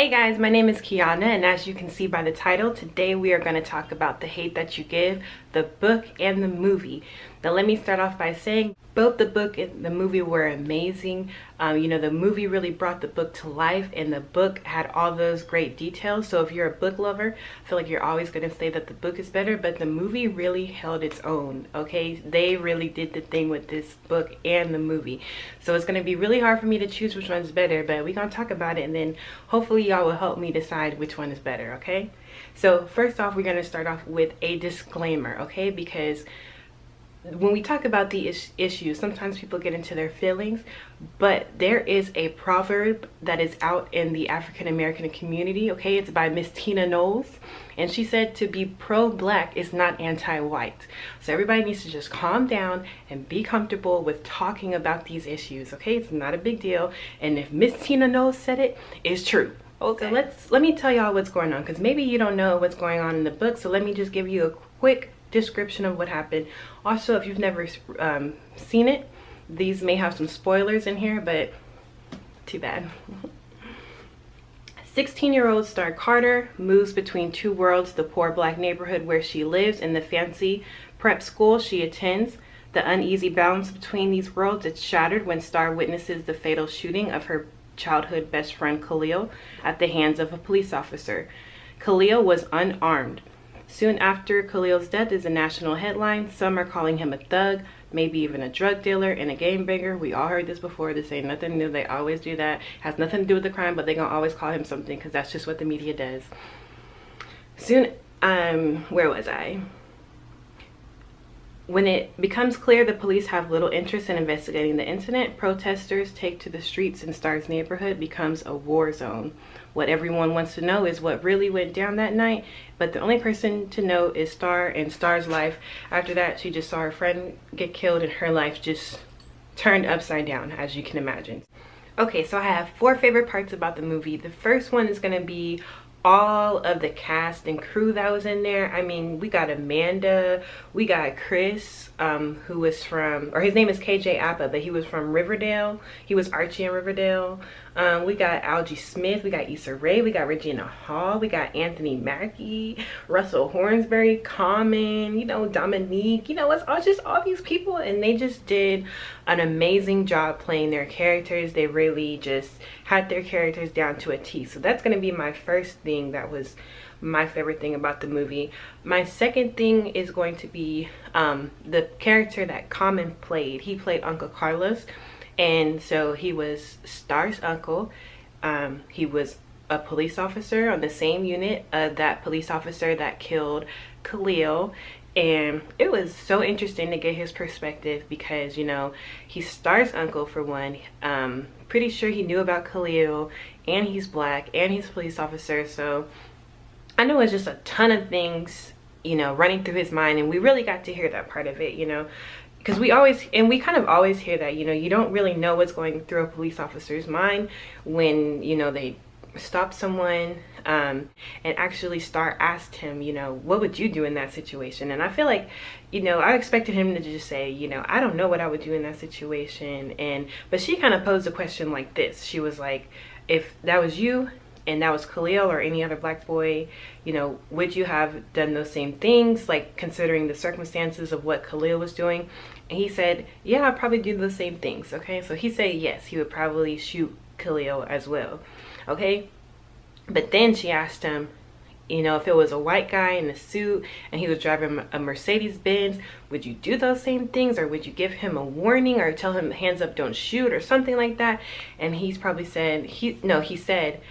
Hey guys, my name is Kiana, and as you can see by the title, today we are going to talk about The Hate That You Give, the book and the movie. Now let me start off by saying both the book and the movie were amazing. The movie really brought the book to life, and the book had all those great details. So if you're a book lover, I feel like you're always going to say that the book is better, but the movie really held its own, okay? They really did the thing with this book and the movie. So it's going to be really hard for me to choose which one's better, but we're going to talk about it, and then hopefully y'all will help me decide which one is better, okay? So first off, we're going to start off with a disclaimer, okay? Because when we talk about the issues, sometimes people get into their feelings, but there is a proverb that is out in the African American community, okay? It's by Miss Tina Knowles, and she said to be pro-black is not anti-white. So everybody needs to just calm down and be comfortable with talking about these issues, okay? It's not a big deal, and if Miss Tina Knowles said it, it's true. Okay, so let me tell y'all what's going on, because maybe you don't know what's going on in the book, so let me just give you a quick description of what happened. Also, if you've never seen it, these may have some spoilers in here, but too bad. 16-year-old Star Carter moves between two worlds: the poor black neighborhood where she lives and the fancy prep school she attends. The uneasy balance between these worlds is shattered when Star witnesses the fatal shooting of her childhood best friend Khalil at the hands of a police officer. Khalil was unarmed. Soon after Khalil's death is a national headline. Some are calling him a thug, maybe even a drug dealer and a game banger. We all heard this before. This ain't nothing new. They always do that. Has nothing to do with the crime, but they gonna always call him something because that's just what the media does. Soon, where was I? When it becomes clear the police have little interest in investigating the incident, protesters take to the streets and Star's neighborhood becomes a war zone. What everyone wants to know is what really went down that night, but the only person to know is Star and Star's life. After that, she just saw her friend get killed and her life just turned upside down, as you can imagine. Okay, so I have 4 favorite parts about the movie. The first one is going to be all of the cast and crew that was in there. I mean, we got Amanda, we got Chris, who was from, or his name is KJ Apa, but he was from Riverdale. He was Archie in Riverdale. We got Algie Smith, we got Issa Rae, we got Regina Hall, we got Anthony Mackie, Russell Hornsberry, Common, Dominique, it's just all these people, and they just did an amazing job playing their characters. They really just had their characters down to a T. So that's going to be my first thing that was my favorite thing about the movie. My second thing is going to be the character that Common played. He played Uncle Carlos, and so he was Star's uncle. He was a police officer on the same unit, that police officer that killed Khalil. And it was so interesting to get his perspective because, he's Star's uncle for one. Pretty sure he knew about Khalil, and he's black, and he's a police officer. So I know it's just a ton of things, running through his mind. And we really got to hear that part of it, because we kind of always hear that, you don't really know what's going through a police officer's mind when, they stop someone. And actually Star asked him, what would you do in that situation? And I feel like, I expected him to just say, I don't know what I would do in that situation. But she kind of posed a question like this. She was like, if that was you and that was Khalil or any other black boy, would you have done those same things, like considering the circumstances of what Khalil was doing? And he said, yeah, I'd probably do the same things. Okay, so he said yes, he would probably shoot Khalil as well. Okay, but then she asked him, if it was a white guy in a suit and he was driving a Mercedes Benz, would you do those same things, or would you give him a warning or tell him hands up, don't shoot, or something like that? And he's probably said, he said,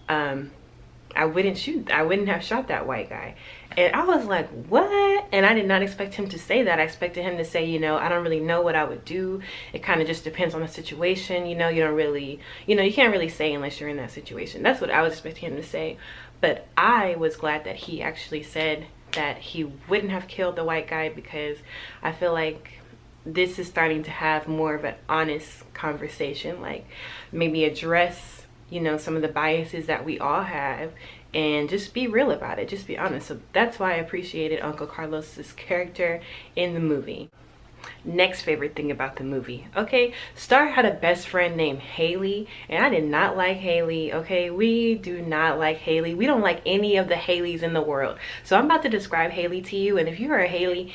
I wouldn't shoot. I wouldn't have shot that white guy. And I was like, what? And I did not expect him to say that. I expected him to say, I don't really know what I would do. It kind of just depends on the situation. You don't really, you can't really say unless you're in that situation. That's what I was expecting him to say. But I was glad that he actually said that he wouldn't have killed the white guy, because I feel like this is starting to have more of an honest conversation, like maybe address some of the biases that we all have and just be real about it, just be honest. So that's why I appreciated Uncle Carlos's character in the movie. Next favorite thing about the movie. Okay, Star had a best friend named Haley, and I did not like Haley. Okay, we do not like Haley. We don't like any of the Haleys in the world. So I'm about to describe Haley to you, and if you are a Haley,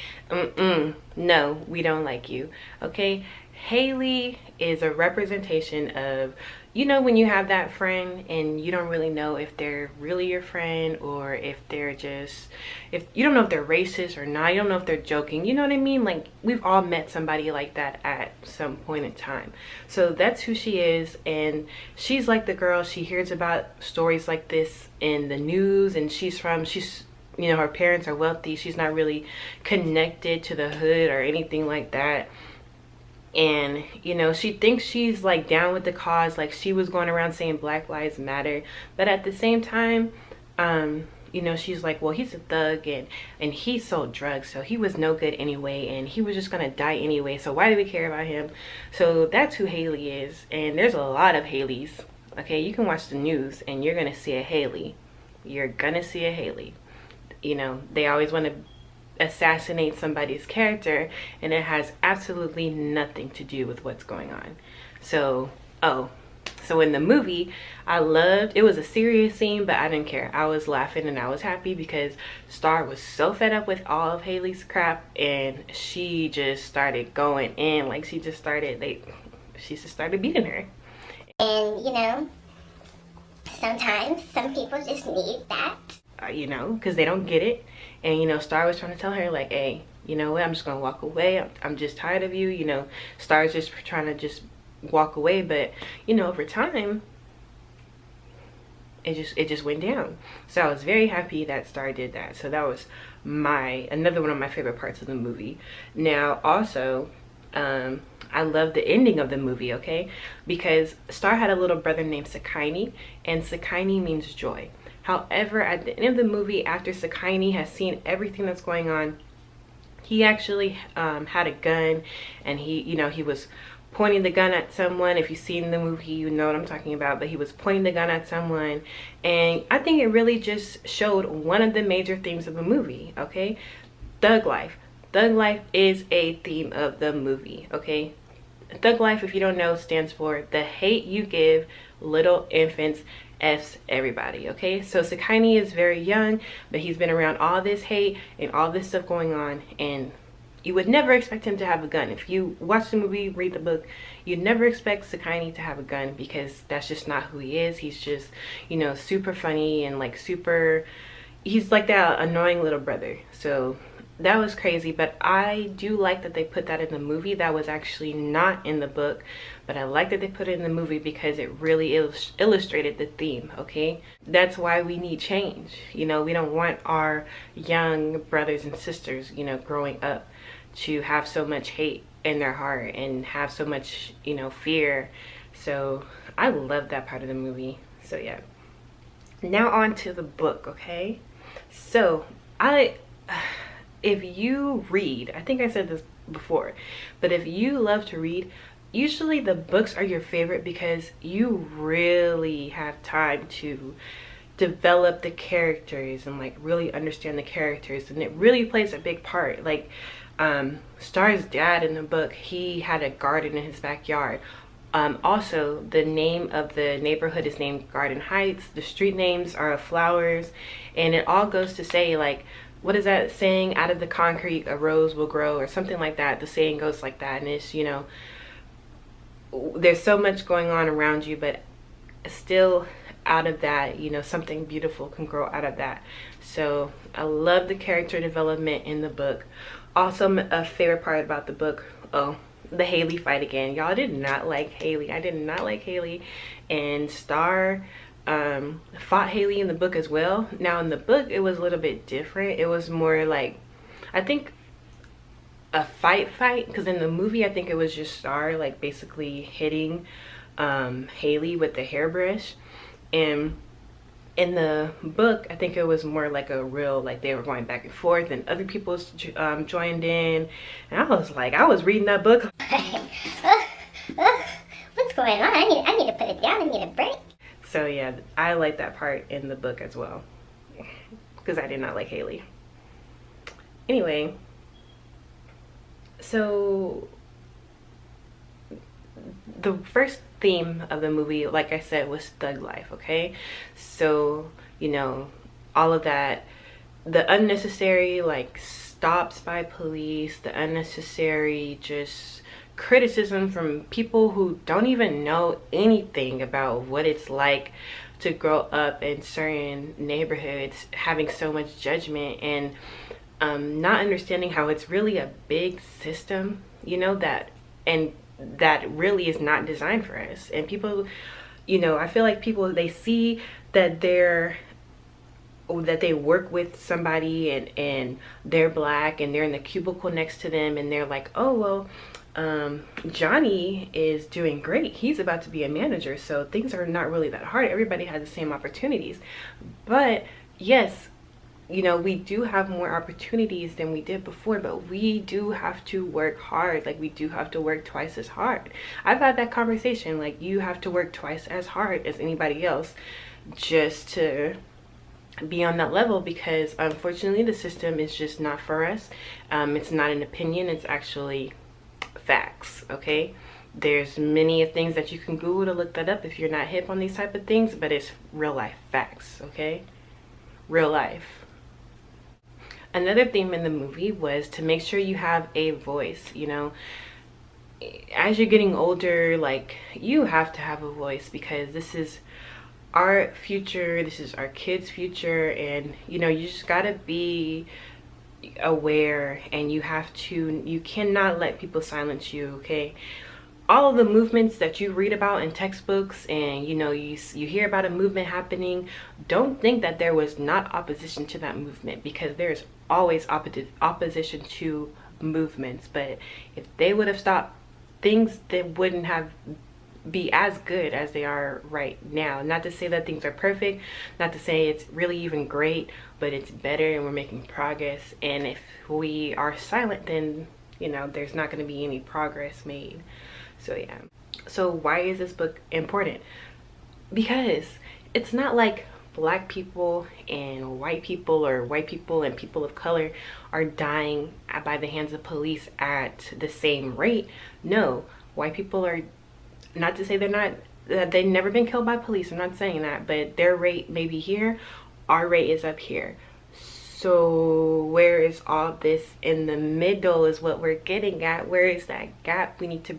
no, we don't like you. Okay, Haley is a representation of, you know, when you have that friend and you don't really know if they're really your friend, or if they're just, if you don't know if they're racist or not, you don't know if they're joking, you know what I mean? Like, we've all met somebody like that at some point in time. So that's who she is, and she's like the girl, she hears about stories like this in the news, and she's you know, her parents are wealthy, she's not really connected to the hood or anything like that. And you know, she thinks she's like down with the cause, like she was going around saying Black Lives Matter, but at the same time, you know, she's like, well, he's a thug, and he sold drugs, so he was no good anyway, and he was just gonna die anyway, so why do we care about him? So that's who Haley is. And there's a lot of Haleys. Okay, you can watch the news and you're gonna see a Haley. You're gonna see a Haley. You know, they always want to assassinate somebody's character, and it has absolutely nothing to do with what's going on. So so in the movie, I loved, it was a serious scene, but I didn't care. I was laughing and I was happy because Star was so fed up with all of Haley's crap, and she just started going in. Like, she just started beating her. And you know, sometimes some people just need that. You know, because they don't get it. And you know, Star was trying to tell her, like, hey, you know what, I'm just gonna walk away, I'm just tired of you. You know, Star's just trying to just walk away, but you know, over time it just went down. So I was very happy that Star did that. So that was another one of my favorite parts of the movie. Now also, I love the ending of the movie, okay, because Star had a little brother named Sakaini, and Sakaini means joy. However, at the end of the movie, after Sakaini has seen everything that's going on, he actually had a gun, and he was pointing the gun at someone. If you've seen the movie, you know what I'm talking about, but he was pointing the gun at someone, and I think it really just showed one of the major themes of the movie, okay? Thug life. Thug life is a theme of the movie, okay? Thug life, if you don't know, stands for the hate you give little infants F's everybody, okay? So Sakaini is very young, but he's been around all this hate and all this stuff going on, and you would never expect him to have a gun. If you watch the movie, read the book, you'd never expect Sakaini to have a gun, because that's just not who he is. He's just, you know, super funny and like he's like that annoying little brother. So that was crazy, but I do like that they put that in the movie. That was actually not in the book, but I like that they put it in the movie because it really illustrated the theme, okay? That's why we need change. You know, we don't want our young brothers and sisters, you know, growing up to have so much hate in their heart and have so much, you know, fear. So I love that part of the movie. So yeah, now on to the book, okay? So if you read, I think I said this before, but if you love to read, usually the books are your favorite because you really have time to develop the characters and like really understand the characters, and it really plays a big part. Like Star's dad in the book, he had a garden in his backyard. Also, the name of the neighborhood is named Garden Heights. The street names are of flowers, and it all goes to say, like, what is that saying? Out of the concrete a rose will grow, or something like that. The saying goes like that, and it's, you know, there's so much going on around you, but still out of that, you know, something beautiful can grow out of that. So I love the character development in the book. Also, a favorite part about the book, the Haley fight again. Y'all did not like Haley. I did not like Haley, and Star fought Haley in the book as well. Now in the book it was a little bit different. It was more like, I think, a fight, because in the movie I think it was just Star like basically hitting Haley with the hairbrush, and in the book I think it was more like a real, like they were going back and forth, and other people joined in, and I was reading that book. What's going on? I need to put it down. I need a break. So yeah, I like that part in the book as well, because I did not like Haley. Anyway, So the first theme of the movie, like I said, was thug life, okay? So, you know, all of that, the unnecessary like stops by police, the unnecessary just criticism from people who don't even know anything about what it's like to grow up in certain neighborhoods, having so much judgment and not understanding how it's really a big system, you know, that really is not designed for us. And people, you know, I feel like people, they see that they work with somebody and they're black and they're in the cubicle next to them and they're like, oh well, Johnny is doing great, he's about to be a manager, so things are not really that hard, everybody has the same opportunities. But yes, you know, we do have more opportunities than we did before, but we do have to work hard. Like, we do have to work twice as hard. I've had that conversation, like, you have to work twice as hard as anybody else just to be on that level, because unfortunately the system is just not for us. It's not an opinion, it's actually facts, okay? There's many things that you can Google to look that up if you're not hip on these type of things, but it's real life facts, okay? Real life. Another theme in the movie was to make sure you have a voice, you know. As you're getting older, like, you have to have a voice, because this is our future, this is our kids' future, and you know, you just gotta be aware, and you cannot let people silence you, okay? All of the movements that you read about in textbooks, and you know, you hear about a movement happening, don't think that there was not opposition to that movement, because there's always opposition to movements. But if they would have stopped, things that wouldn't have be as good as they are right now. Not to say that things are perfect, not to say it's really even great, but it's better and we're making progress. And if we are silent, then you know, there's not going to be any progress made. So yeah. So why is this book important? Because it's not like black people and white people, or white people and people of color are dying by the hands of police at the same rate. No, white people are, not to say they've never been killed by police, I'm not saying that, but their rate may be here, our rate is up here. So where is all this in the middle is what we're getting at. Where is that gap? We need to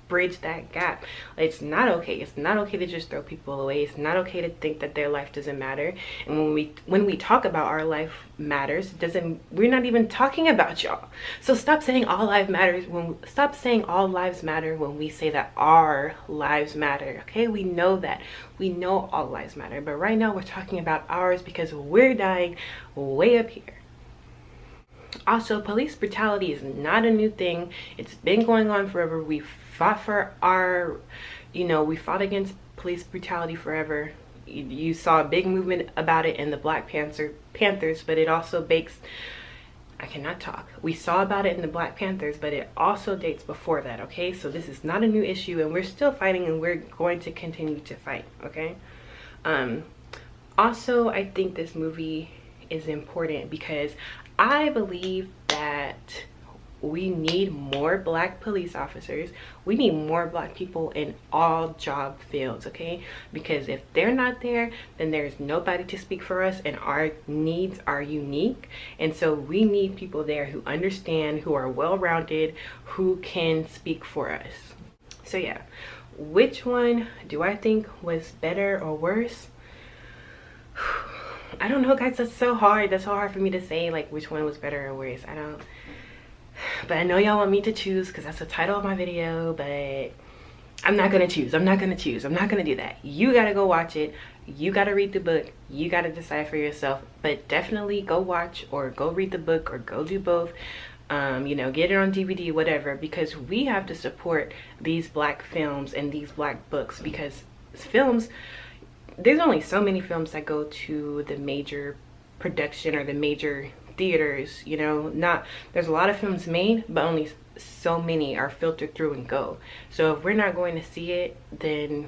bridge that gap. It's not okay. It's not okay to just throw people away. It's not okay to think that their life doesn't matter. And when we talk about our life matters, we're not even talking about y'all. So stop saying all lives matter when we say that our lives matter. Okay, we know that. We know all lives matter, but right now we're talking about ours because we're dying way up here. Also, police brutality is not a new thing. It's been going on forever. We fought for our, you know, we fought against police brutality forever. You saw a big movement about it in the Black Panthers, but it also I cannot talk. We saw about it in the Black Panthers, but it also dates before that, okay? So this is not a new issue, and we're still fighting, and we're going to continue to fight, okay? Also, I think this movie is important because I believe that we need more black police officers. We need more black people in all job fields, okay? Because if they're not there, then there's nobody to speak for us, and our needs are unique. And so we need people there who understand, who are well-rounded, who can speak for us. So yeah, which one do I think was better or worse? I don't know, guys. That's so hard. That's so hard for me to say, like, which one was better or worse. But I know y'all want me to choose because that's the title of my video, but I'm not gonna choose. I'm not gonna do that. You gotta go watch it. You gotta read the book. You gotta decide for yourself. But definitely go watch or go read the book or go do both. You know, get it on DVD, whatever, because we have to support these black films and these black books, because films, there's only so many films that go to the major production or the major theaters, you know. There's a lot of films made, but only so many are filtered through and go. So if we're not going to see it, then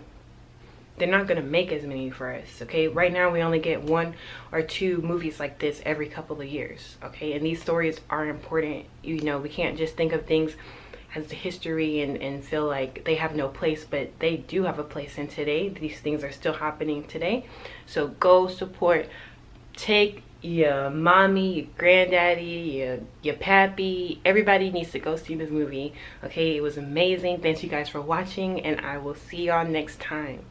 they're not going to make as many for us. Okay, right now we only get 1 or 2 movies like this every couple of years. Okay, and these stories are important. You know, we can't just think of things as the history and feel like they have no place, but they do have a place in today. These things are still happening today. So go support. Take your mommy, your granddaddy, your pappy, everybody needs to go see this movie. Okay, it was amazing. Thanks you guys for watching, and I will see y'all next time.